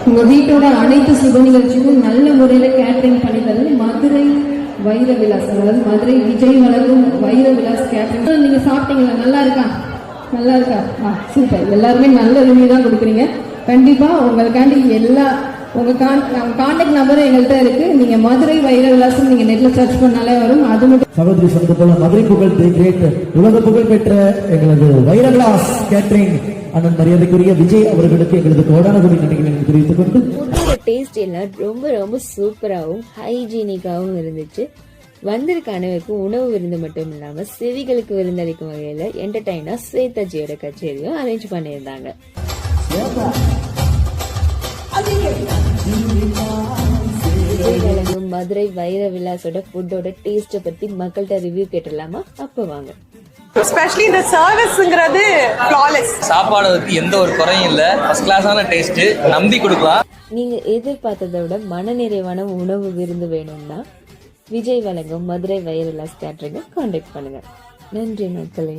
உங்க வீட்டோட அனைத்து சுப நிகழ்ச்சிக்கும் நல்ல முறையில கேட்டரிங் பண்ணி தரது மதுரை வைர விலாஸ், அதாவது மதுரை விஜய் வழங்கும் வைர விலாஸ் கேட்டரிங். நீங்க சாப்பிட்டீங்களா? நல்லா இருக்கா? நல்லா இருக்கா? சூப்பர். எல்லாருமே நல்ல ரிவ்யூ தான் கொடுக்குறீங்க. கண்டிப்பா உங்களுக்காண்டி எல்லா உங்க கான்டாக்ட் நம்பர் எங்கள்கிட்ட இருக்கு. நீங்க மதுரை வைர விலாசம் நீங்க நெட்ல சர்ச் பண்ணாலே வரும். அது மட்டும் சகோதரி சொன்னது போல மதுரை புகழ் கிரேட் உலக புகழ் பெற்ற எங்களது வைர விலாஸ் கேட்டரிங் அண்ணன் மரியாதைக்குரிய விஜய் அவர்களுக்கு எங்களது கோடான கோடி நன்றிகளை தெரிவித்துக் கொண்டு டேஸ்ட் எல்லாம் ரொம்ப ரொம்ப சூப்பராகவும் ஹைஜீனிக்காகவும் இருந்துச்சு. வந்திருக்க அனைவருக்கும் உணவு விருந்து மட்டும் இல்லாம செவிகளுக்கு விருந்தளிக்கும் வகையில என்டர்டைனா ஸ்வேதாஜியோட கச்சேரியும் அரேஞ்ச் பண்ணியிருந்தாங்க. மதுரை வைர விலாஸோட ஃபுட்டோட டேஸ்ட பத்தி மக்கள்கிட்ட ரிவ்யூ கேட்டுடலாமா? அப்ப வாங்க. எஸ்பெஷலி இந்த சர்வீஸ்ங்கிறது ஃப்ளாலெஸ். சாப்பாடுக்கு எந்த ஒரு குறையும் இல்ல, ஃபர்ஸ்ட் கிளாஸான டேஸ்ட், நம்பி கொடுக்கலாம். நீங்க எதிர்பார்த்ததை விட மனநிறைவான உணவு விருந்து வேணும்னா விஜய் வழங்கும் மதுரை வைர விலாஸ் கேட்டரிங்கை கான்டாக்ட் பண்ணுங்க. நன்றி மக்களே.